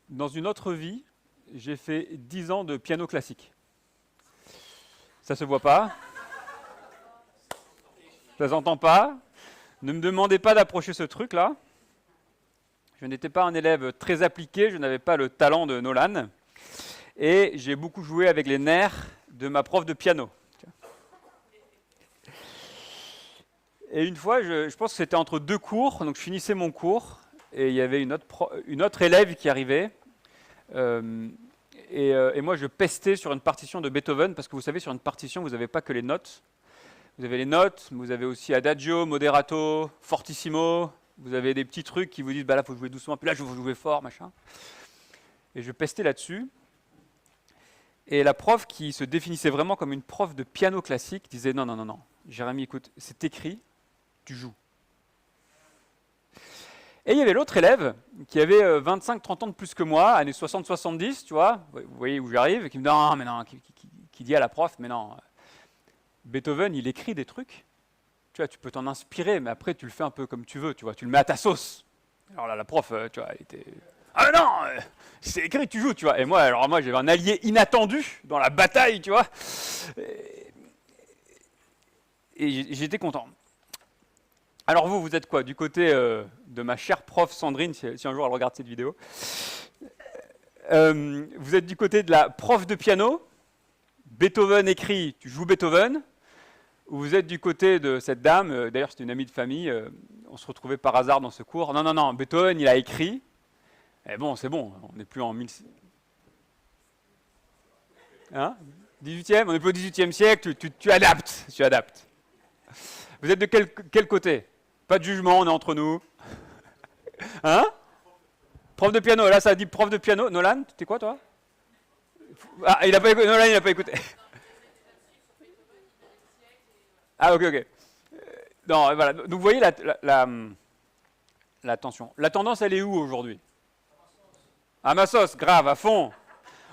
Dans une autre vie, j'ai fait 10 ans de piano classique. Ça se voit pas, ça s'entend pas. Ne me demandez pas d'approcher ce truc-là. Je n'étais pas un élève très appliqué, je n'avais pas le talent de Nolan. Et j'ai beaucoup joué avec les nerfs de ma prof de piano. Et une fois, je pense que c'était entre deux cours, donc je finissais mon cours, et il y avait une autre élève qui arrivait. Et moi, je pestais sur une partition de Beethoven, parce que vous savez, sur une partition, vous n'avez pas que les notes. Vous avez les notes, mais vous avez aussi adagio, moderato, fortissimo. Vous avez des petits trucs qui vous disent, bah là, il faut jouer doucement, puis là, il faut jouer fort, machin. Et je pestais là-dessus. Et la prof, qui se définissait vraiment comme une prof de piano classique, disait, non, non, non, non, Jérémy, écoute, c'est écrit, tu joues. Et il y avait l'autre élève qui avait 25-30 ans de plus que moi, années 60-70, tu vois, vous voyez où j'arrive, et qui me dit non, mais non, qui dit à la prof, mais non, Beethoven, il écrit des trucs, tu vois, tu peux t'en inspirer, mais après tu le fais un peu comme tu veux, tu vois, tu le mets à ta sauce. Alors là, la prof, tu vois, elle était... Ah non, c'est écrit, tu joues, tu vois. Et moi, alors moi, j'avais un allié inattendu dans la bataille, tu vois. Et j'étais content. Alors vous êtes quoi? Du côté de ma chère prof Sandrine, si un jour elle regarde cette vidéo. Vous êtes du côté de la prof de piano, Beethoven écrit, tu joues Beethoven, ou vous êtes du côté de cette dame, d'ailleurs c'était une amie de famille, on se retrouvait par hasard dans ce cours. Non, non, non, Beethoven il a écrit, et bon, c'est bon, on n'est plus en 1000... Hein 18e, on n'est plus au 18e siècle, tu adaptes, tu adaptes. Vous êtes de quel côté? Pas de jugement, on est entre nous. Hein? Prof de piano, là ça dit prof de piano. Nolan, t'es quoi toi? Ah, il a pas écouté. Nolan, il n'a pas écouté. Ah, ok, ok. Non, voilà. Donc vous voyez la tension. La tendance, elle est où aujourd'hui? À ma sauce, grave, à fond.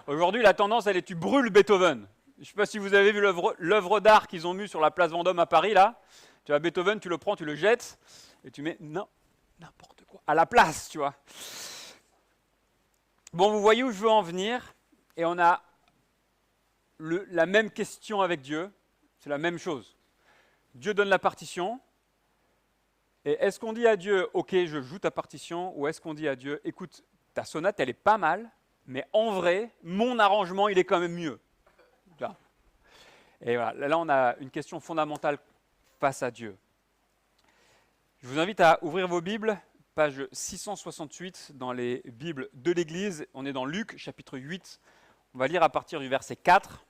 Aujourd'hui, la tendance, elle est tu brûles Beethoven. Je ne sais pas si vous avez vu l'œuvre d'art qu'ils ont mis sur la place Vendôme à Paris, là. Tu as Beethoven, tu le prends, tu le jettes, et tu mets n'importe quoi à la place, tu vois. Bon, vous voyez où je veux en venir, et on a la même question avec Dieu, c'est la même chose. Dieu donne la partition, et est-ce qu'on dit à Dieu, ok, je joue ta partition, ou est-ce qu'on dit à Dieu, écoute, ta sonate, elle est pas mal, mais en vrai, mon arrangement, il est quand même mieux. Et voilà, là, on a une question fondamentale face à Dieu. Je vous invite à ouvrir vos Bibles, page 668 dans les Bibles de l'Église. On est dans Luc, chapitre 8. On va lire à partir du verset 4.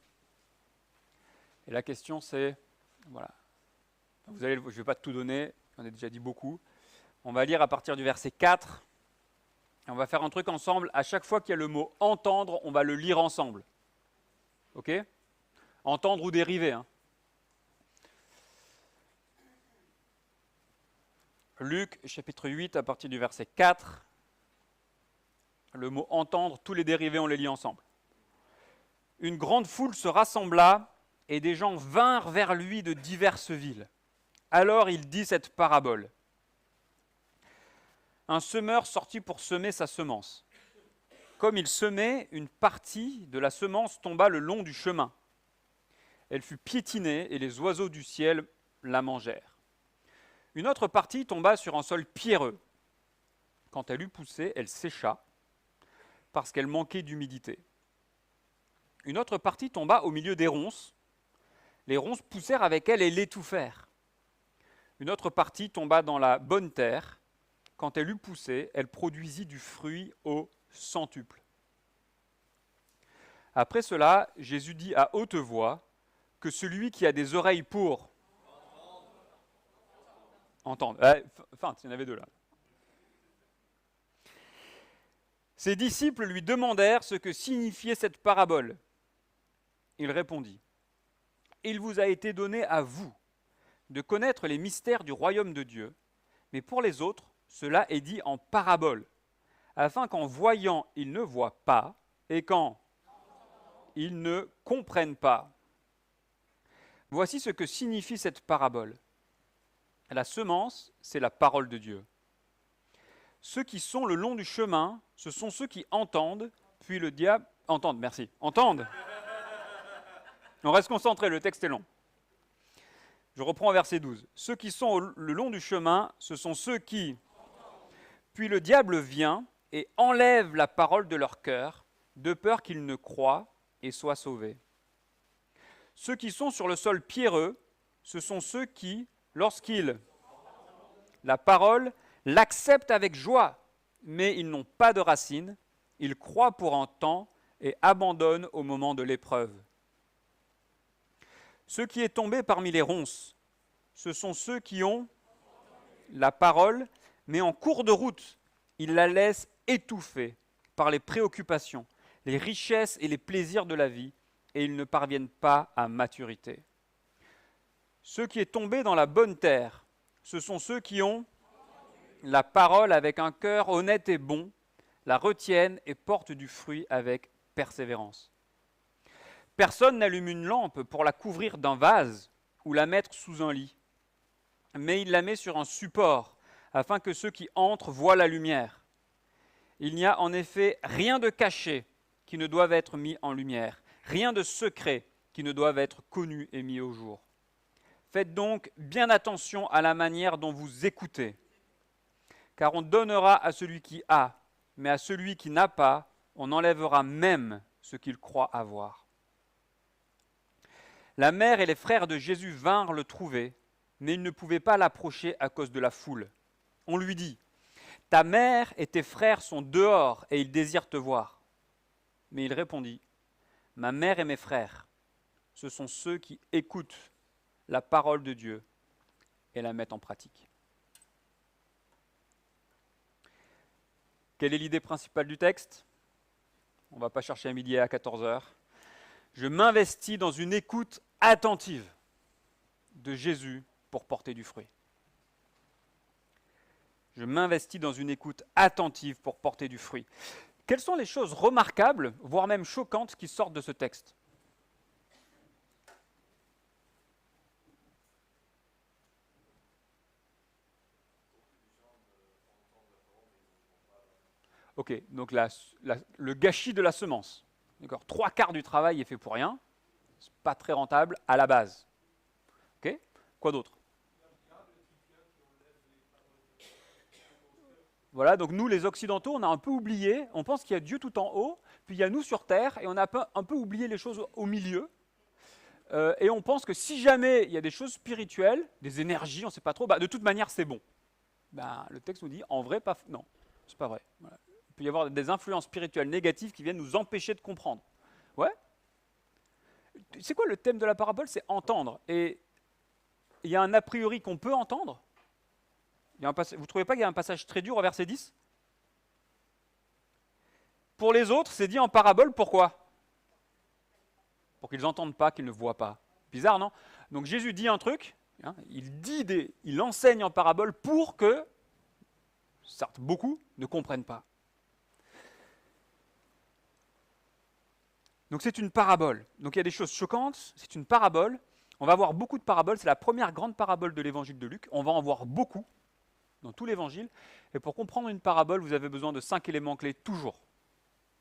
Et la question c'est, voilà, je ne vais pas tout donner, j'en ai déjà dit beaucoup. On va lire à partir du verset 4. Et on va faire un truc ensemble. À chaque fois qu'il y a le mot « entendre », on va le lire ensemble. Ok ? Entendre ou dériver. Hein. Luc, chapitre 8, à partir du verset 4. Le mot « entendre », tous les dérivés, on les lit ensemble. Une grande foule se rassembla, et des gens vinrent vers lui de diverses villes. Alors il dit cette parabole. Un semeur sortit pour semer sa semence. Comme il semait, une partie de la semence tomba le long du chemin. Elle fut piétinée et les oiseaux du ciel la mangèrent. Une autre partie tomba sur un sol pierreux. Quand elle eut poussé, elle sécha parce qu'elle manquait d'humidité. Une autre partie tomba au milieu des ronces. Les ronces poussèrent avec elle et l'étouffèrent. Une autre partie tomba dans la bonne terre. Quand elle eut poussé, elle produisit du fruit au centuple. Après cela, Jésus dit à haute voix que celui qui a des oreilles pour entendre. Enfin, il y en avait deux là. Ses disciples lui demandèrent ce que signifiait cette parabole. Il répondit, « Il vous a été donné à vous de connaître les mystères du royaume de Dieu, mais pour les autres, cela est dit en parabole, afin qu'en voyant, ils ne voient pas, et qu'en ils ne comprennent pas. Voici ce que signifie cette parabole. La semence, c'est la parole de Dieu. Ceux qui sont le long du chemin, ce sont ceux qui entendent, puis le diable... Entendent, merci. Entendent. On reste concentré, le texte est long. Je reprends au verset 12. Ceux qui sont le long du chemin, ce sont ceux qui... Puis le diable vient et enlève la parole de leur cœur, de peur qu'ils ne croient et soient sauvés. Ceux qui sont sur le sol pierreux, ce sont ceux qui, lorsqu'ils... La parole, l'acceptent avec joie, mais ils n'ont pas de racines, ils croient pour un temps et abandonnent au moment de l'épreuve. Ce qui est tombé parmi les ronces, ce sont ceux qui ont la parole, mais en cours de route, ils la laissent étouffer par les préoccupations, les richesses et les plaisirs de la vie, et ils ne parviennent pas à maturité. Ce qui est tombé dans la bonne terre, ce sont ceux qui ont la parole avec un cœur honnête et bon, la retiennent et portent du fruit avec persévérance. Personne n'allume une lampe pour la couvrir d'un vase ou la mettre sous un lit, mais il la met sur un support, afin que ceux qui entrent voient la lumière. Il n'y a en effet rien de caché qui ne doive être mis en lumière, rien de secret qui ne doive être connu et mis au jour. Faites donc bien attention à la manière dont vous écoutez, car on donnera à celui qui a, mais à celui qui n'a pas, on enlèvera même ce qu'il croit avoir. La mère et les frères de Jésus vinrent le trouver, mais ils ne pouvaient pas l'approcher à cause de la foule. On lui dit, « Ta mère et tes frères sont dehors et ils désirent te voir. » Mais il répondit, « Ma mère et mes frères, ce sont ceux qui écoutent la parole de Dieu et la mettent en pratique. » Quelle est l'idée principale du texte? On ne va pas chercher à midi et à 14 heures. Je m'investis dans une écoute attentive de Jésus pour porter du fruit. Je m'investis dans une écoute attentive pour porter du fruit. Quelles sont les choses remarquables, voire même choquantes, qui sortent de ce texte? Ok, donc le gâchis de la semence. D'accord, 3/4 du travail est fait pour rien. C'est pas très rentable à la base. Ok, quoi d'autre? Voilà, donc nous les Occidentaux, on a un peu oublié, on pense qu'il y a Dieu tout en haut, puis il y a nous sur terre, et on a un peu oublié les choses au milieu. Et on pense que si jamais il y a des choses spirituelles, des énergies, on ne sait pas trop, de toute manière c'est bon. Le texte nous dit, en vrai, non, c'est pas vrai. Voilà. Il peut y avoir des influences spirituelles négatives qui viennent nous empêcher de comprendre. Ouais. C'est quoi le thème de la parabole? C'est entendre. Et il y a un a priori qu'on peut entendre. Vous ne trouvez pas qu'il y a un passage très dur au verset 10? Pour les autres, c'est dit en parabole, pourquoi? Pour qu'ils n'entendent pas, qu'ils ne voient pas. Bizarre, non? Donc Jésus dit un truc, hein, il enseigne en parabole pour que, certes beaucoup, ne comprennent pas. Donc c'est une parabole. Donc il y a des choses choquantes, c'est une parabole. On va avoir beaucoup de paraboles, c'est la première grande parabole de l'évangile de Luc. On va en voir beaucoup dans tout l'évangile. Et pour comprendre une parabole, vous avez besoin de 5 éléments clés toujours.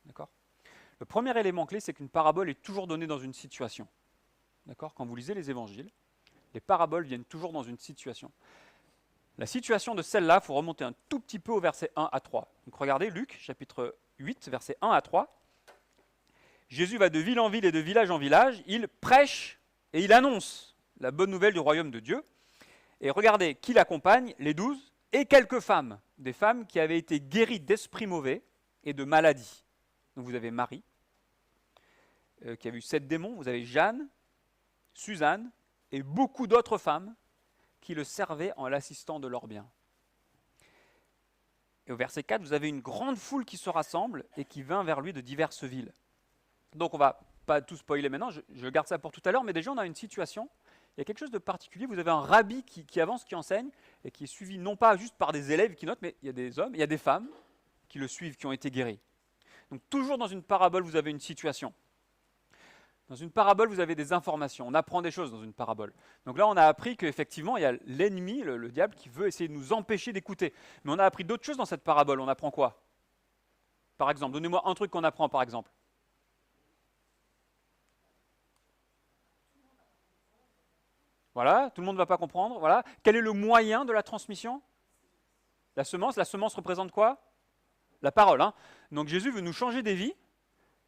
D'accord ? Le premier élément clé, c'est qu'une parabole est toujours donnée dans une situation. D'accord ? Quand vous lisez les évangiles, les paraboles viennent toujours dans une situation. La situation de celle-là, il faut remonter un tout petit peu au verset 1 à 3. Donc regardez Luc, chapitre 8, versets 1 à 3. Jésus va de ville en ville et de village en village, il prêche et il annonce la bonne nouvelle du royaume de Dieu. Et regardez qui l'accompagne, les 12, et quelques femmes, des femmes qui avaient été guéries d'esprits mauvais et de maladies. Donc vous avez Marie, qui a vu 7 démons, vous avez Jeanne, Suzanne, et beaucoup d'autres femmes qui le servaient en l'assistant de leurs biens. Et au verset 4, vous avez une grande foule qui se rassemble et qui vint vers lui de diverses villes. Donc on ne va pas tout spoiler maintenant, je garde ça pour tout à l'heure, mais déjà on a une situation, il y a quelque chose de particulier, vous avez un rabbi qui avance, qui enseigne, et qui est suivi non pas juste par des élèves qui notent, mais il y a des hommes, il y a des femmes qui le suivent, qui ont été guéris. Donc toujours dans une parabole, vous avez une situation. Dans une parabole, vous avez des informations. On apprend des choses dans une parabole. Donc là, on a appris qu'effectivement, il y a l'ennemi, le diable, qui veut essayer de nous empêcher d'écouter. Mais on a appris d'autres choses dans cette parabole. On apprend quoi? Par exemple, donnez-moi un truc qu'on apprend, par exemple. Voilà, tout le monde ne va pas comprendre. Voilà. Quel est le moyen de la transmission? La semence. La semence représente quoi? La parole. Hein. Donc Jésus veut nous changer des vies,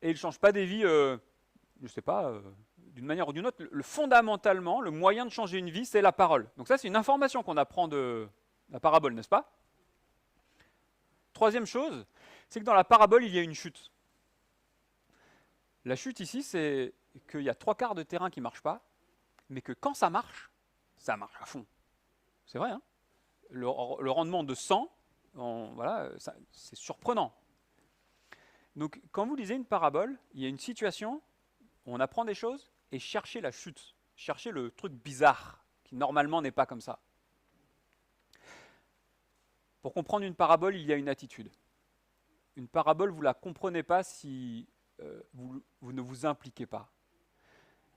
et il ne change pas des vies... je ne sais pas, d'une manière ou d'une autre, fondamentalement, le moyen de changer une vie, c'est la parole. Donc ça, c'est une information qu'on apprend de la parabole, n'est-ce pas? Troisième chose, c'est que dans la parabole, il y a une chute. La chute ici, c'est qu'il y a 3/4 de terrain qui ne marche pas, mais que quand ça marche à fond. C'est vrai, hein? Le rendement de 100, voilà, c'est surprenant. Donc quand vous lisez une parabole, il y a une situation... On apprend des choses et chercher la chute, chercher le truc bizarre qui normalement n'est pas comme ça. Pour comprendre une parabole, il y a une attitude. Une parabole, vous ne la comprenez pas si vous ne vous impliquez pas.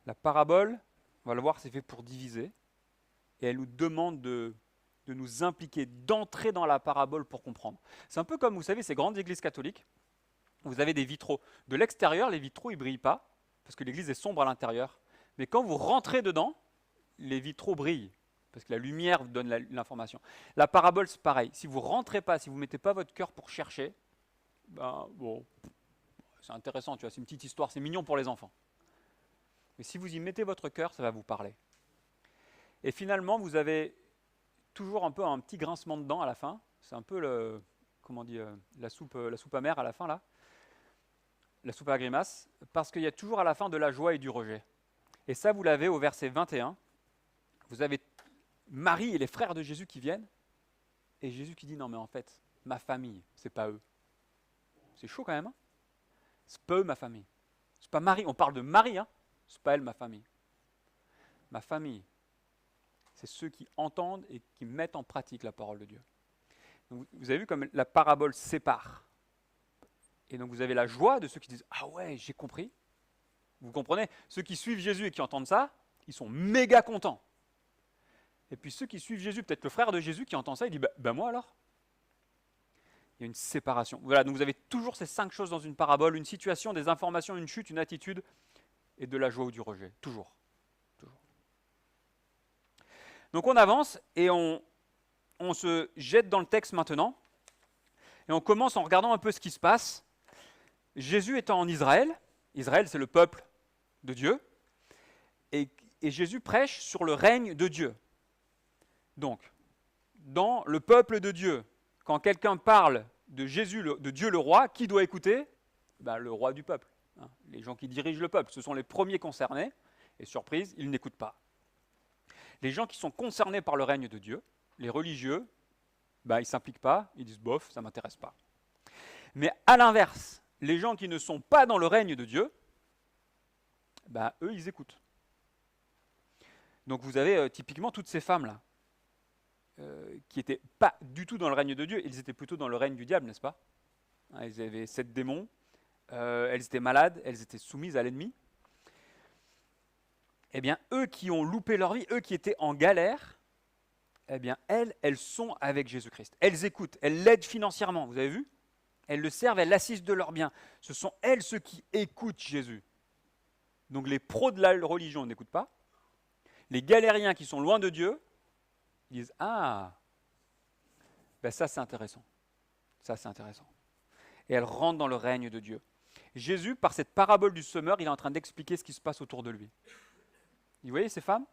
La parabole, on va le voir, c'est fait pour diviser et elle nous demande de nous impliquer, d'entrer dans la parabole pour comprendre. C'est un peu comme, vous savez, ces grandes églises catholiques. Vous avez des vitraux. De l'extérieur, les vitraux, ils ne brillent pas, parce que l'église est sombre à l'intérieur. Mais quand vous rentrez dedans, les vitraux brillent, parce que la lumière vous donne l'information. La parabole, c'est pareil. Si vous ne rentrez pas, si vous ne mettez pas votre cœur pour chercher, ben bon, c'est intéressant, tu vois, c'est une petite histoire, c'est mignon pour les enfants. Mais si vous y mettez votre cœur, ça va vous parler. Et finalement, vous avez toujours un peu un petit grincement de dents à la fin. C'est un peu la soupe amère à la fin, là. La soupe à grimace, parce qu'il y a toujours à la fin de la joie et du rejet. Et ça, vous l'avez au verset 21. Vous avez Marie et les frères de Jésus qui viennent, et Jésus qui dit, non mais en fait, ma famille, c'est pas eux. C'est chaud quand même, hein? C'est pas eux ma famille. C'est pas Marie, on parle de Marie, hein? C'est pas elle ma famille. Ma famille, c'est ceux qui entendent et qui mettent en pratique la parole de Dieu. Donc, vous avez vu comme la parabole sépare. Et donc vous avez la joie de ceux qui disent « Ah ouais, j'ai compris ». Vous comprenez? Ceux qui suivent Jésus et qui entendent ça, ils sont méga contents. Et puis ceux qui suivent Jésus, peut-être le frère de Jésus qui entend ça, il dit « Bah moi alors ?» Il y a une séparation. Voilà, donc vous avez toujours ces 5 choses dans une parabole, une situation, des informations, une chute, une attitude, et de la joie ou du rejet. Toujours. Toujours. Donc on avance et on se jette dans le texte maintenant. Et on commence en regardant un peu ce qui se passe. Jésus étant en Israël, Israël c'est le peuple de Dieu, et Jésus prêche sur le règne de Dieu. Donc, dans le peuple de Dieu, quand quelqu'un parle de Jésus, de Dieu le roi, qui doit écouter? Le roi du peuple. Hein. Les gens qui dirigent le peuple, ce sont les premiers concernés, et surprise, ils n'écoutent pas. Les gens qui sont concernés par le règne de Dieu, les religieux, ils ne s'impliquent pas, ils disent bof, ça ne m'intéresse pas. Mais à l'inverse, les gens qui ne sont pas dans le règne de Dieu, eux, ils écoutent. Donc vous avez typiquement toutes ces femmes-là, qui n'étaient pas du tout dans le règne de Dieu, ils étaient plutôt dans le règne du diable, n'est-ce pas? Ils avaient 7 démons, elles étaient malades, elles étaient soumises à l'ennemi. Eh bien, eux qui ont loupé leur vie, eux qui étaient en galère, eh bien, elles sont avec Jésus-Christ. Elles écoutent, elles l'aident financièrement, vous avez vu? Elles le servent, elles l'assistent de leurs biens. Ce sont elles ceux qui écoutent Jésus. Donc les pros de la religion n'écoutent pas. Les galériens qui sont loin de Dieu, ils disent « Ah, ça c'est intéressant. Ça c'est intéressant. » Et elles rentrent dans le règne de Dieu. Jésus, par cette parabole du semeur, il est en train d'expliquer ce qui se passe autour de lui. Vous voyez ces femmes?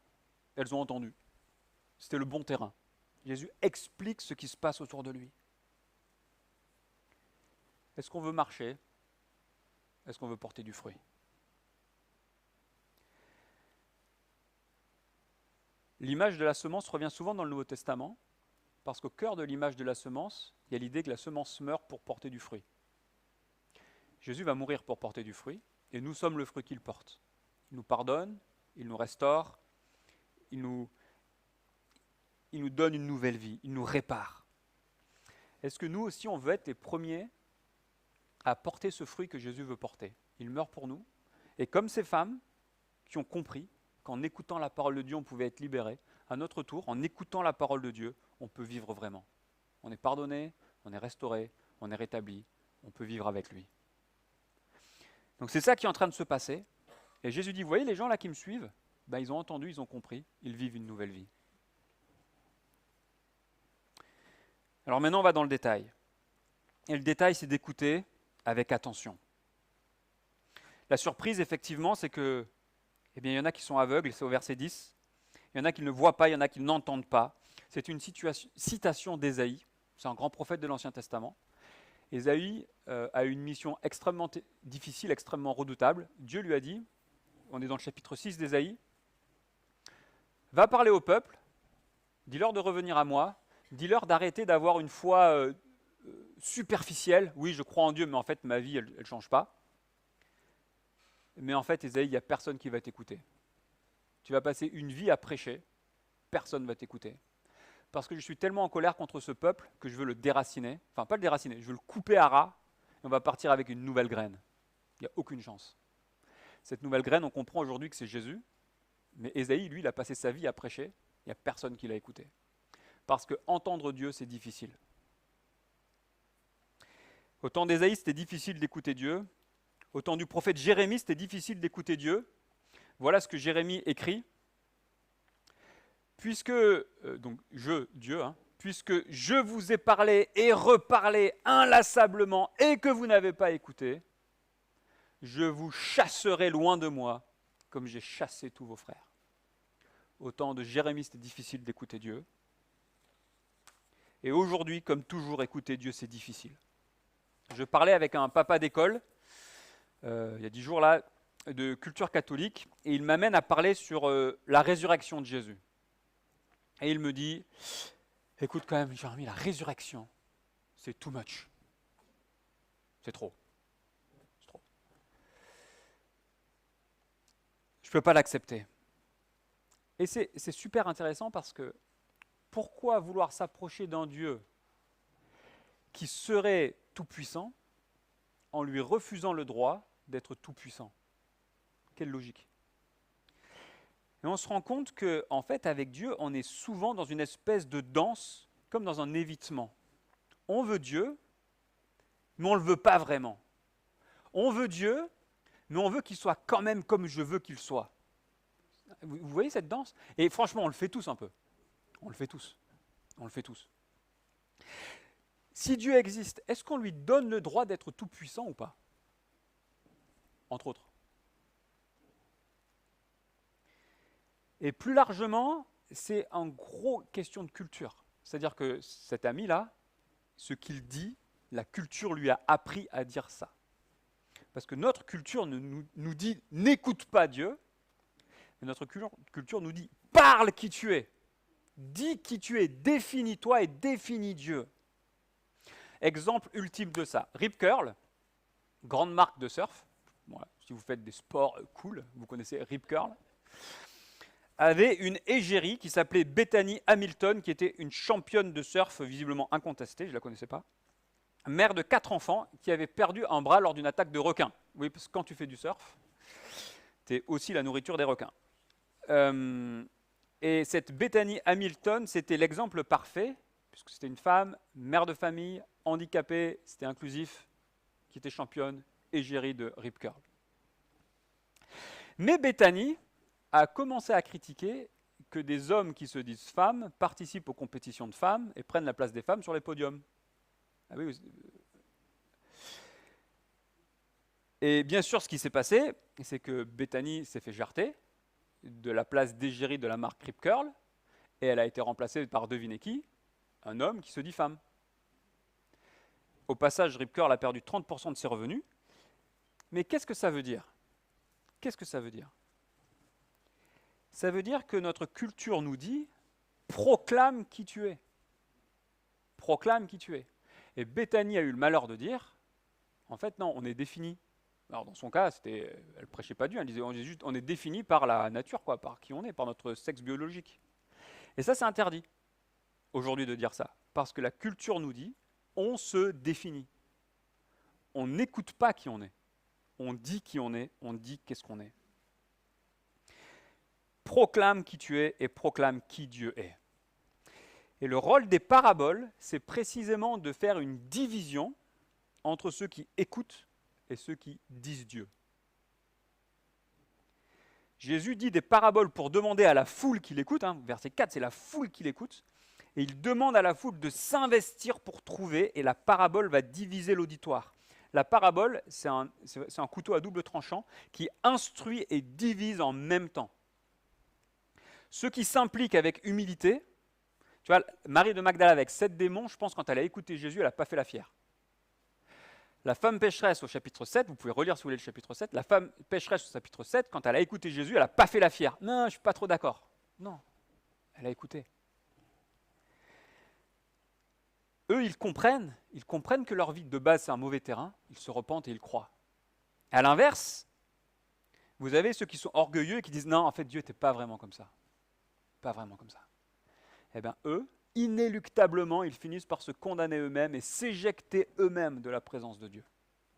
Elles ont entendu. C'était le bon terrain. Jésus explique ce qui se passe autour de lui. Est-ce qu'on veut marcher? Est-ce qu'on veut porter du fruit? L'image de la semence revient souvent dans le Nouveau Testament, parce qu'au cœur de l'image de la semence, il y a l'idée que la semence meurt pour porter du fruit. Jésus va mourir pour porter du fruit, et nous sommes le fruit qu'il porte. Il nous pardonne, il nous restaure, il nous donne une nouvelle vie, il nous répare. Est-ce que nous aussi, on veut être les premiers à porter ce fruit que Jésus veut porter? Il meurt pour nous, et comme ces femmes, qui ont compris qu'en écoutant la parole de Dieu, on pouvait être libéré. À notre tour, en écoutant la parole de Dieu, on peut vivre vraiment. On est pardonné, on est restauré, on est rétabli, on peut vivre avec lui. Donc c'est ça qui est en train de se passer. Et Jésus dit, vous voyez les gens là qui me suivent, ben, ils ont entendu, ils ont compris, ils vivent une nouvelle vie. Alors maintenant, on va dans le détail. Et le détail, c'est d'écouter avec attention. La surprise, effectivement, c'est que, eh bien, il y en a qui sont aveugles, c'est au verset 10. Il y en a qui ne voient pas, il y en a qui n'entendent pas. C'est une citation d'Ésaïe. C'est un grand prophète de l'Ancien Testament. Ésaïe a une mission extrêmement difficile, extrêmement redoutable. Dieu lui a dit, on est dans le chapitre 6 d'Ésaïe, « Va parler au peuple, dis-leur de revenir à moi, dis-leur d'arrêter d'avoir une foi superficielle. Oui, je crois en Dieu, mais en fait, ma vie, elle ne change pas. Mais en fait, Ésaïe, il n'y a personne qui va t'écouter. Tu vas passer une vie à prêcher, personne ne va t'écouter. Parce que je suis tellement en colère contre ce peuple que je veux le déraciner. Enfin, pas le déraciner, je veux le couper à ras, et on va partir avec une nouvelle graine. Il n'y a aucune chance. Cette nouvelle graine, on comprend aujourd'hui que c'est Jésus, mais Ésaïe, lui, il a passé sa vie à prêcher, il n'y a personne qui l'a écouté. Parce que entendre Dieu, c'est difficile. Au temps d'Ésaïe, c'était difficile d'écouter Dieu. Au temps du prophète Jérémie, c'était difficile d'écouter Dieu. Voilà ce que Jérémie écrit. Puisque, donc Dieu, puisque je vous ai parlé et reparlé inlassablement et que vous n'avez pas écouté, je vous chasserai loin de moi, comme j'ai chassé tous vos frères. Au temps de Jérémie, c'était difficile d'écouter Dieu. Et aujourd'hui, comme toujours, écouter Dieu, c'est difficile. Je parlais avec un papa d'école, il y a 10 jours là, de culture catholique, et il m'amène à parler sur la résurrection de Jésus. Et il me dit, écoute quand même, Jérémie, la résurrection, c'est too much. C'est trop. C'est trop. Je ne peux pas l'accepter. Et c'est super intéressant parce que pourquoi vouloir s'approcher d'un Dieu qui serait tout-puissant en lui refusant le droit d'être tout-puissant? Quelle logique? Et on se rend compte qu'en fait, avec Dieu, on est souvent dans une espèce de danse, comme dans un évitement. On veut Dieu, mais on ne le veut pas vraiment. On veut Dieu, mais on veut qu'il soit quand même comme je veux qu'il soit. Vous voyez cette danse? Et franchement, on le fait tous un peu. On le fait tous. On le fait tous. Si Dieu existe, est-ce qu'on lui donne le droit d'être tout puissant ou pas? Entre autres. Et plus largement, c'est en gros question de culture. C'est-à-dire que cet ami-là, ce qu'il dit, la culture lui a appris à dire ça. Parce que notre culture nous dit « n'écoute pas Dieu », mais notre culture nous dit « parle qui tu es ». Dis qui tu es, définis-toi et définis Dieu. Exemple ultime de ça, Rip Curl, grande marque de surf, voilà, si vous faites des sports cool, vous connaissez Rip Curl, avait une égérie qui s'appelait Bethany Hamilton, qui était une championne de surf visiblement incontestée, je ne la connaissais pas, mère de 4 enfants, qui avait perdu un bras lors d'une attaque de requin. Oui, parce que quand tu fais du surf, tu es aussi la nourriture des requins. Et cette Bethany Hamilton, c'était l'exemple parfait, puisque c'était une femme, mère de famille, handicapée, c'était inclusif, qui était championne, égérie de Rip Curl. Mais Bethany a commencé à critiquer que des hommes qui se disent femmes participent aux compétitions de femmes et prennent la place des femmes sur les podiums. Ah oui, et bien sûr, ce qui s'est passé, c'est que Bethany s'est fait jarter de la place d'égérie de la marque Rip Curl, et elle a été remplacée par, devinez qui? Un homme qui se dit femme. Au passage, Rip Curl a perdu 30% de ses revenus. Mais qu'est-ce que ça veut dire? Qu'est-ce que ça veut dire? Ça veut dire que notre culture nous dit « proclame qui tu es ». Proclame qui tu es. Et Bethany a eu le malheur de dire « en fait, non, on est défini ». Alors dans son cas, elle ne prêchait pas Dieu, elle disait on est défini par la nature, quoi, par qui on est, par notre sexe biologique. Et ça, c'est interdit aujourd'hui de dire ça, parce que la culture nous dit on se définit. On n'écoute pas qui on est. On dit qui on est, on dit qu'est-ce qu'on est. proclame qui tu es et proclame qui Dieu est. Et le rôle des paraboles, c'est précisément de faire une division entre ceux qui écoutent et ceux qui disent Dieu. Jésus dit des paraboles pour demander à la foule qui l'écoute, verset 4, c'est la foule qui l'écoute, et il demande à la foule de s'investir pour trouver, et la parabole va diviser l'auditoire. La parabole, c'est un couteau à double tranchant qui instruit et divise en même temps. Ceux qui s'impliquent avec humilité, tu vois, Marie de Magdala avec 7 démons, je pense quand elle a écouté Jésus, elle n'a pas fait la fière. La femme pécheresse au chapitre 7, vous pouvez relire si vous voulez le chapitre 7, la femme pécheresse au chapitre 7, quand elle a écouté Jésus, elle n'a pas fait la fière. Non, je ne suis pas trop d'accord. Non, elle a écouté. Eux, ils comprennent que leur vie de base c'est un mauvais terrain, ils se repentent et ils croient. À l'inverse, vous avez ceux qui sont orgueilleux et qui disent non, en fait Dieu n'était pas vraiment comme ça. Pas vraiment comme ça. Eh bien eux, inéluctablement, ils finissent par se condamner eux-mêmes et s'éjecter eux-mêmes de la présence de Dieu.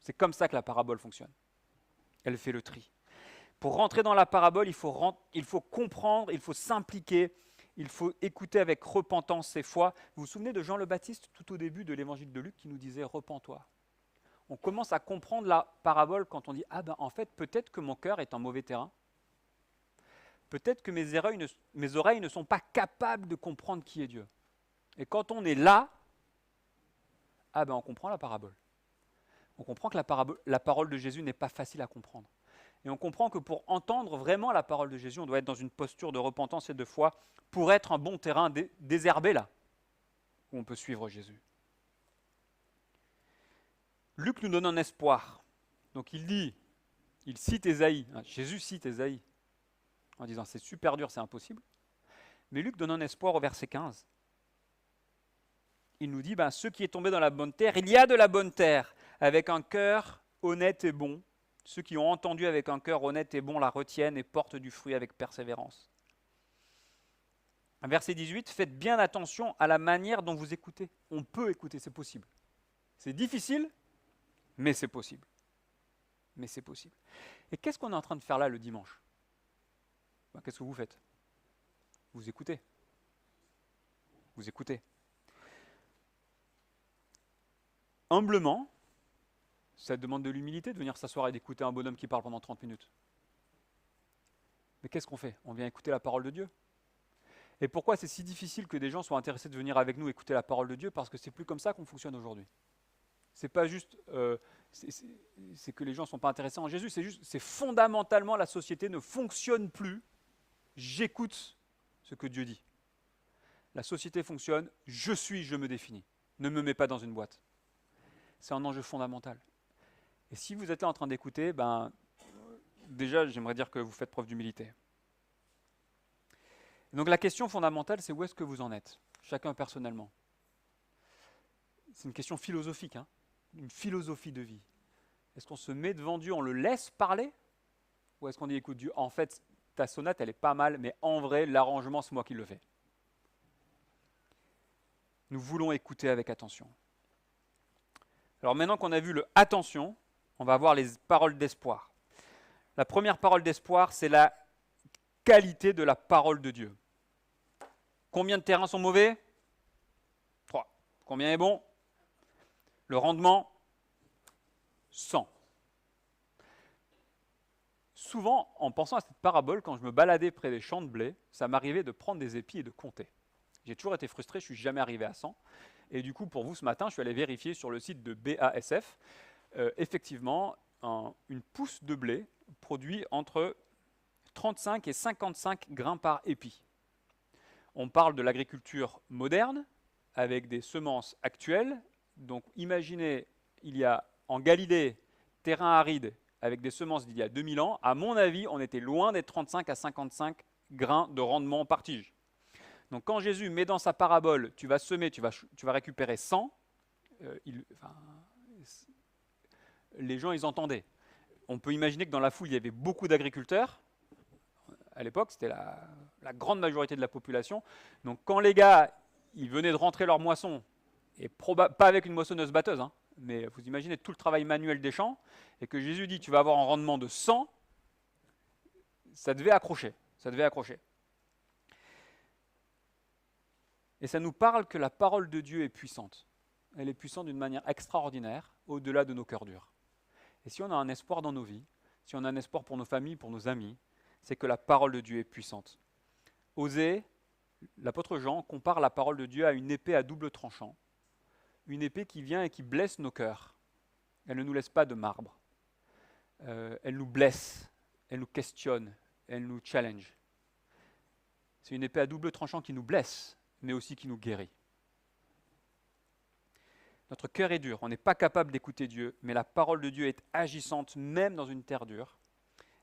C'est comme ça que la parabole fonctionne. Elle fait le tri. Pour rentrer dans la parabole, il faut comprendre, il faut s'impliquer, il faut écouter avec repentance et foi. Vous vous souvenez de Jean le Baptiste, tout au début de l'évangile de Luc, qui nous disait « Repens-toi ». On commence à comprendre la parabole quand on dit « Ah ben en fait, peut-être que mon cœur est en mauvais terrain. Peut-être que mes oreilles ne sont pas capables de comprendre qui est Dieu. » Et quand on est là, ah ben on comprend la parabole. On comprend que la parole de Jésus n'est pas facile à comprendre. Et on comprend que pour entendre vraiment la parole de Jésus, on doit être dans une posture de repentance et de foi pour être un bon terrain désherbé là, où on peut suivre Jésus. Luc nous donne un espoir. Donc il cite Ésaïe, Jésus cite Ésaïe, en disant c'est super dur, c'est impossible. Mais Luc donne un espoir au verset 15. Il nous dit, ceux qui est tombé dans la bonne terre, il y a de la bonne terre, avec un cœur honnête et bon. Ceux qui ont entendu avec un cœur honnête et bon la retiennent et portent du fruit avec persévérance. Verset 18, faites bien attention à la manière dont vous écoutez. On peut écouter, c'est possible. C'est difficile, mais c'est possible. Mais c'est possible. Et qu'est-ce qu'on est en train de faire là le dimanche ? Qu'est-ce que vous faites ? Vous écoutez. Vous écoutez. Humblement, ça demande de l'humilité de venir s'asseoir et d'écouter un bonhomme qui parle pendant 30 minutes. Mais qu'est-ce qu'on fait ? On vient écouter la parole de Dieu. Et pourquoi c'est si difficile que des gens soient intéressés de venir avec nous écouter la parole de Dieu ? Parce que c'est plus comme ça qu'on fonctionne aujourd'hui. C'est pas juste, c'est que les gens ne sont pas intéressés en Jésus, c'est fondamentalement la société ne fonctionne plus. J'écoute ce que Dieu dit. La société fonctionne, je me définis. Ne me mets pas dans une boîte. C'est un enjeu fondamental. Et si vous êtes là en train d'écouter, déjà, j'aimerais dire que vous faites preuve d'humilité. Donc la question fondamentale, c'est où est-ce que vous en êtes, chacun personnellement. C'est une question philosophique, une philosophie de vie. Est-ce qu'on se met devant Dieu, on le laisse parler ? Ou est-ce qu'on dit, écoute Dieu, en fait, ta sonate, elle est pas mal, mais en vrai, l'arrangement, c'est moi qui le fais. Nous voulons écouter avec attention. Alors maintenant qu'on a vu le « attention », on va voir les paroles d'espoir. La première parole d'espoir, c'est la qualité de la parole de Dieu. Combien de terrains sont mauvais ? 3. Combien est bon ? Le rendement ? 100. Souvent, en pensant à cette parabole, quand je me baladais près des champs de blé, ça m'arrivait de prendre des épis et de compter. J'ai toujours été frustré, je ne suis jamais arrivé à 100. Et du coup, pour vous, ce matin, je suis allé vérifier sur le site de BASF. Effectivement, une pousse de blé produit entre 35 et 55 grains par épi. On parle de l'agriculture moderne, avec des semences actuelles. Donc imaginez, il y a en Galilée, terrain aride, avec des semences d'il y a 2000 ans. À mon avis, on était loin des 35 à 55 grains de rendement par tige. Donc quand Jésus met dans sa parabole, tu vas semer, tu vas récupérer 100, les gens, ils entendaient. On peut imaginer que dans la foule, il y avait beaucoup d'agriculteurs. À l'époque, c'était la grande majorité de la population. Donc quand les gars, ils venaient de rentrer leur moisson, et pas avec une moissonneuse batteuse, mais vous imaginez tout le travail manuel des champs, et que Jésus dit, tu vas avoir un rendement de 100, ça devait accrocher. Ça devait accrocher. Et ça nous parle que la parole de Dieu est puissante. Elle est puissante d'une manière extraordinaire, au-delà de nos cœurs durs. Et si on a un espoir dans nos vies, si on a un espoir pour nos familles, pour nos amis, c'est que la parole de Dieu est puissante. Osée, l'apôtre Jean, compare la parole de Dieu à une épée à double tranchant. Une épée qui vient et qui blesse nos cœurs. Elle ne nous laisse pas de marbre. Elle nous blesse, elle nous questionne, elle nous challenge. C'est une épée à double tranchant qui nous blesse, mais aussi qui nous guérit. Notre cœur est dur, on n'est pas capable d'écouter Dieu, mais la parole de Dieu est agissante même dans une terre dure.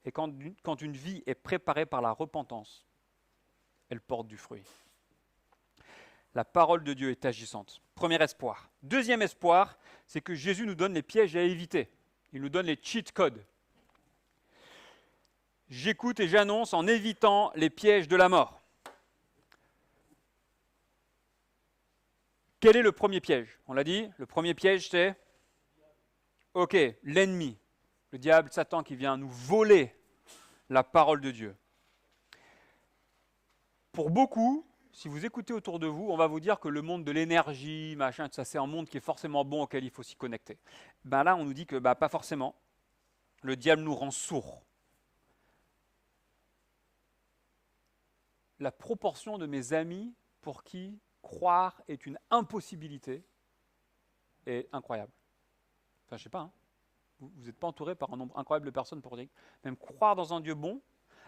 Et quand une vie est préparée par la repentance, elle porte du fruit. La parole de Dieu est agissante. Premier espoir. Deuxième espoir, c'est que Jésus nous donne les pièges à éviter. Il nous donne les cheat codes. J'écoute et j'annonce en évitant les pièges de la mort. Quel est le premier piège? On l'a dit, le premier piège c'est l'ennemi, le diable, Satan qui vient nous voler la parole de Dieu. Pour beaucoup, si vous écoutez autour de vous, on va vous dire que le monde de l'énergie, machin, tout ça, c'est un monde qui est forcément bon auquel il faut s'y connecter. Ben là, on nous dit que pas forcément. Le diable nous rend sourds. La proportion de mes amis pour qui croire est une impossibilité est incroyable. Enfin, je sais pas, hein. Vous n'êtes pas entouré par un nombre incroyable de personnes pour dire, même croire dans un Dieu bon,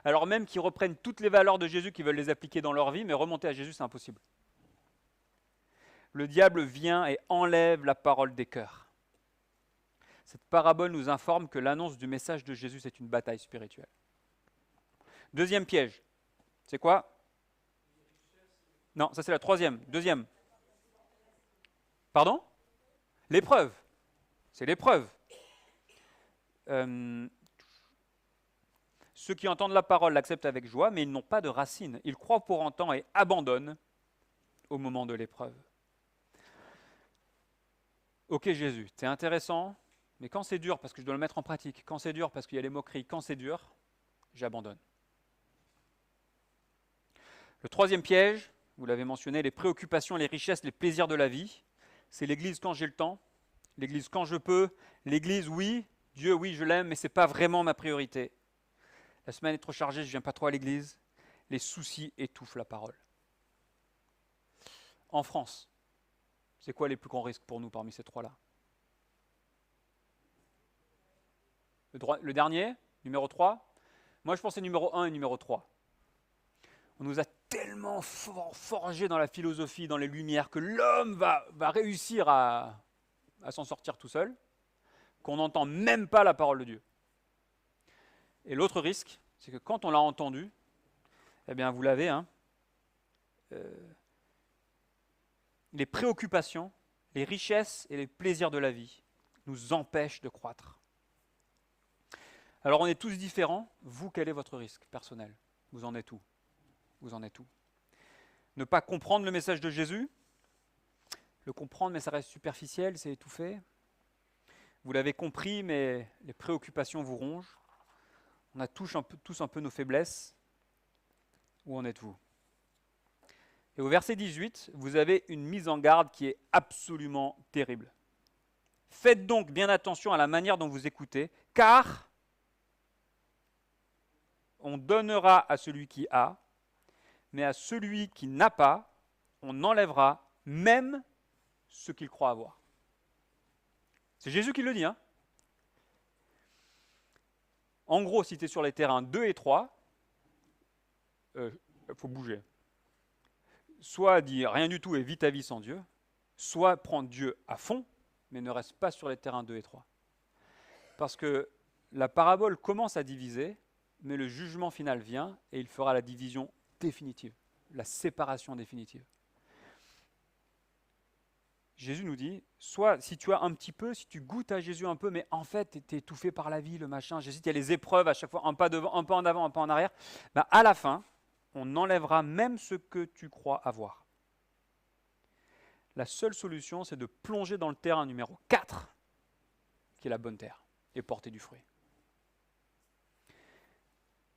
alors même qu'ils reprennent toutes les valeurs de Jésus, qui veulent les appliquer dans leur vie, mais remonter à Jésus, c'est impossible. Le diable vient et enlève la parole des cœurs. Cette parabole nous informe que l'annonce du message de Jésus, c'est une bataille spirituelle. Deuxième piège, c'est quoi? Non, ça c'est la troisième. Deuxième. Pardon? L'épreuve. C'est l'épreuve. Ceux qui entendent la parole l'acceptent avec joie, mais ils n'ont pas de racines. Ils croient pour un temps et abandonnent au moment de l'épreuve. Ok Jésus, c'est intéressant, mais quand c'est dur parce que je dois le mettre en pratique, quand c'est dur parce qu'il y a les moqueries, quand c'est dur, j'abandonne. Le troisième piège, vous l'avez mentionné, les préoccupations, les richesses, les plaisirs de la vie. C'est l'église quand j'ai le temps, l'église quand je peux, l'église oui, Dieu oui je l'aime, mais ce n'est pas vraiment ma priorité. La semaine est trop chargée, je ne viens pas trop à l'église. Les soucis étouffent la parole. En France, c'est quoi les plus grands risques pour nous parmi ces trois-là? Le dernier, numéro 3. Moi je pensais numéro 1 et numéro 3. On nous a tellement forgé dans la philosophie, dans les lumières, que l'homme va réussir à s'en sortir tout seul, qu'on n'entend même pas la parole de Dieu. Et l'autre risque, c'est que quand on l'a entendu, eh bien vous l'avez, hein, les préoccupations, les richesses et les plaisirs de la vie nous empêchent de croître. Alors on est tous différents. Vous, quel est votre risque personnel? Vous en êtes où? Vous en êtes où? Ne pas comprendre le message de Jésus? Le comprendre, mais ça reste superficiel, c'est étouffé. Vous l'avez compris, mais les préoccupations vous rongent. On a tous un peu nos faiblesses. Où en êtes-vous? Et au verset 18, vous avez une mise en garde qui est absolument terrible. Faites donc bien attention à la manière dont vous écoutez, car on donnera à celui qui a, mais à celui qui n'a pas, on enlèvera même ce qu'il croit avoir. C'est Jésus qui le dit, hein. En gros, si tu es sur les terrains 2 et 3, il faut bouger. Soit dire rien du tout et vis ta vie sans Dieu, soit prendre Dieu à fond, mais ne reste pas sur les terrains 2 et 3. Parce que la parabole commence à diviser, mais le jugement final vient et il fera la division définitive, la séparation définitive. Jésus nous dit, soit si tu as un petit peu, si tu goûtes à Jésus un peu, mais en fait, tu es étouffé par la vie, le machin, Jésus, il y a les épreuves à chaque fois, un pas devant, un pas en avant, un pas en arrière, ben à la fin, on enlèvera même ce que tu crois avoir. La seule solution, c'est de plonger dans le terrain numéro 4, qui est la bonne terre, et porter du fruit.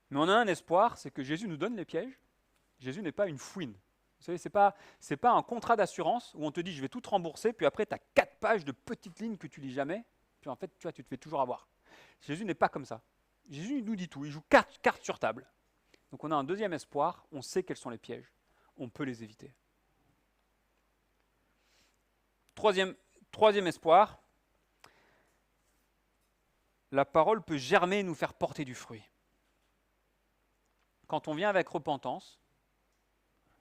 Mais on a un espoir, c'est que Jésus nous donne les pièges. Jésus n'est pas une fouine. Vous savez, ce n'est pas un contrat d'assurance où on te dit je vais tout te rembourser, puis après tu as 4 pages de petites lignes que tu lis jamais, puis en fait tu vois, tu te fais toujours avoir. Jésus n'est pas comme ça. Jésus nous dit tout, il joue carte sur table. Donc on a un deuxième espoir, on sait quels sont les pièges, on peut les éviter. Troisième espoir, la parole peut germer et nous faire porter du fruit. Quand on vient avec repentance,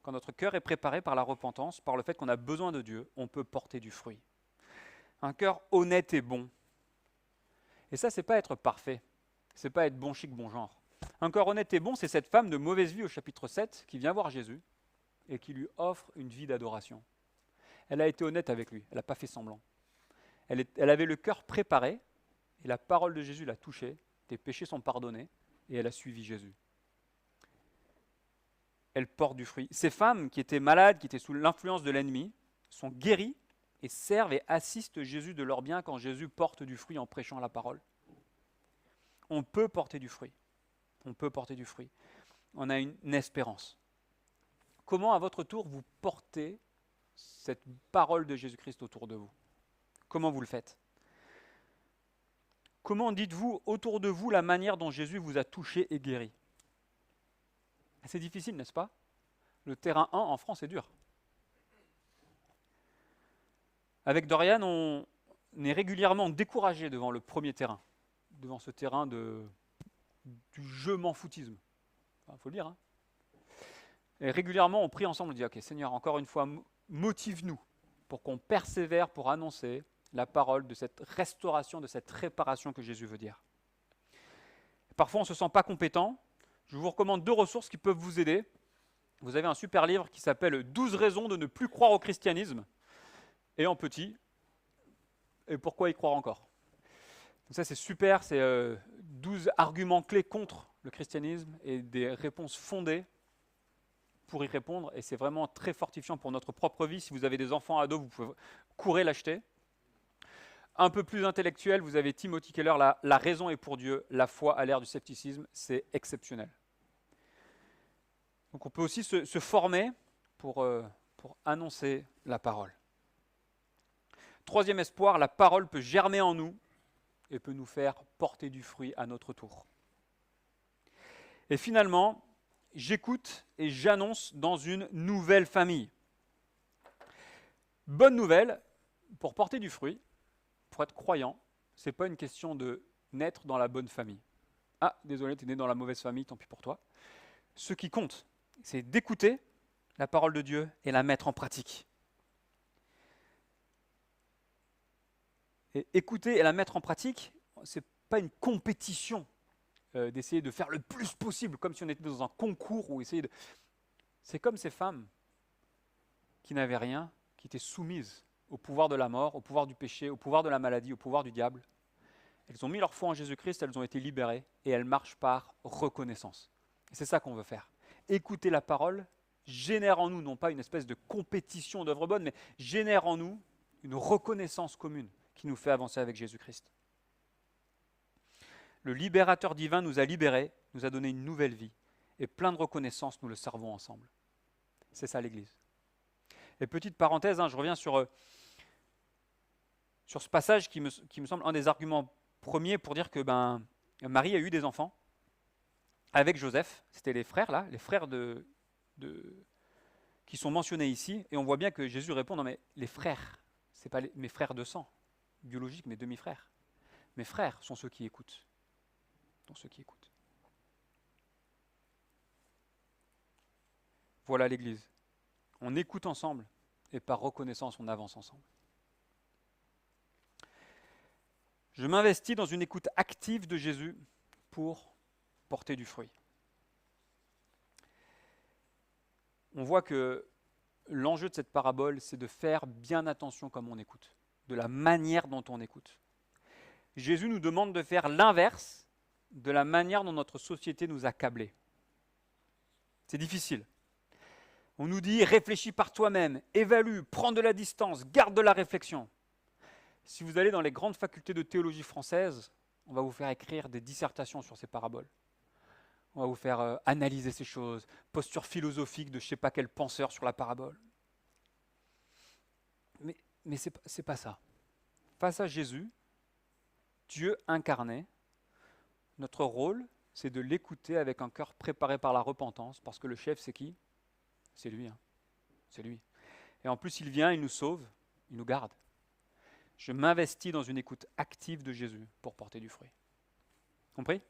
quand notre cœur est préparé par la repentance, par le fait qu'on a besoin de Dieu, on peut porter du fruit. Un cœur honnête et bon. Et ça, c'est pas être parfait. C'est pas être bon chic, bon genre. Un cœur honnête et bon, c'est cette femme de mauvaise vie au chapitre 7 qui vient voir Jésus et qui lui offre une vie d'adoration. Elle a été honnête avec lui, elle n'a pas fait semblant. Elle avait le cœur préparé et la parole de Jésus l'a touchée, tes péchés sont pardonnés et elle a suivi Jésus. Elle porte du fruit. Ces femmes qui étaient malades, qui étaient sous l'influence de l'ennemi, sont guéries et servent et assistent Jésus de leur bien quand Jésus porte du fruit en prêchant la parole. On peut porter du fruit. On peut porter du fruit. On a une espérance. Comment, à votre tour, vous portez cette parole de Jésus-Christ autour de vous? Comment vous le faites? Comment dites-vous autour de vous la manière dont Jésus vous a touché et guéri? C'est difficile, n'est-ce pas? Le terrain 1 en France est dur. Avec Dorian, on est régulièrement découragé devant le premier terrain, devant ce terrain du je m'en foutisme. Il faut le dire. Hein. Et régulièrement, on prie ensemble, on dit, ok Seigneur, encore une fois, motive-nous pour qu'on persévère pour annoncer la parole de cette restauration, de cette réparation que Jésus veut dire. Parfois, on ne se sent pas compétent. Je vous recommande 2 ressources qui peuvent vous aider. Vous avez un super livre qui s'appelle « 12 raisons de ne plus croire au christianisme » et en petit, « Et pourquoi y croire encore ?» Donc ça, c'est super, c'est 12 arguments clés contre le christianisme et des réponses fondées pour y répondre. Et c'est vraiment très fortifiant pour notre propre vie. Si vous avez des enfants ados, vous pouvez courir l'acheter. Un peu plus intellectuel, vous avez Timothy Keller, la raison est pour Dieu, la foi à l'ère du scepticisme, c'est exceptionnel. Donc on peut aussi se former pour annoncer la parole. Troisième espoir, la parole peut germer en nous et peut nous faire porter du fruit à notre tour. Et finalement, j'écoute et j'annonce dans une nouvelle famille. Bonne nouvelle, pour porter du fruit, pour être croyant, ce n'est pas une question de naître dans la bonne famille. Ah, désolé, tu es né dans la mauvaise famille, tant pis pour toi. Ce qui compte, c'est d'écouter la parole de Dieu et la mettre en pratique. Et écouter et la mettre en pratique, ce n'est pas une compétition d'essayer de faire le plus possible, comme si on était dans un concours ou essayer de... C'est comme ces femmes qui n'avaient rien, qui étaient soumises au pouvoir de la mort, au pouvoir du péché, au pouvoir de la maladie, au pouvoir du diable. Elles ont mis leur foi en Jésus-Christ, elles ont été libérées et elles marchent par reconnaissance. Et c'est ça qu'on veut faire. Écouter la parole génère en nous, non pas une espèce de compétition d'œuvres bonnes, mais génère en nous une reconnaissance commune qui nous fait avancer avec Jésus-Christ. Le libérateur divin nous a libérés, nous a donné une nouvelle vie, et plein de reconnaissance, nous le servons ensemble. C'est ça l'Église. Et petite parenthèse, je reviens sur ce passage qui me semble un des arguments premiers pour dire que Marie a eu des enfants avec Joseph. C'était les frères là, les frères qui sont mentionnés ici, et on voit bien que Jésus répond, non mais les frères, ce n'est pas mes frères de sang, biologiques, mes demi-frères. Mes frères sont ceux qui écoutent. Voilà l'Église. On écoute ensemble et par reconnaissance, on avance ensemble. Je m'investis dans une écoute active de Jésus pour porter du fruit. On voit que l'enjeu de cette parabole, c'est de faire bien attention comme on écoute, de la manière dont on écoute. Jésus nous demande de faire l'inverse de la manière dont notre société nous a câblés. C'est difficile. On nous dit « réfléchis par toi-même, évalue, prends de la distance, garde de la réflexion ». Si vous allez dans les grandes facultés de théologie française, on va vous faire écrire des dissertations sur ces paraboles. On va vous faire analyser ces choses, posture philosophique de je ne sais pas quel penseur sur la parabole. Mais ce n'est pas ça. Face à Jésus, Dieu incarné, notre rôle, c'est de l'écouter avec un cœur préparé par la repentance, parce que le chef, c'est qui? C'est lui. Hein. C'est lui. Et en plus, il vient, il nous sauve, il nous garde. Je m'investis dans une écoute active de Jésus pour porter du fruit. Compris?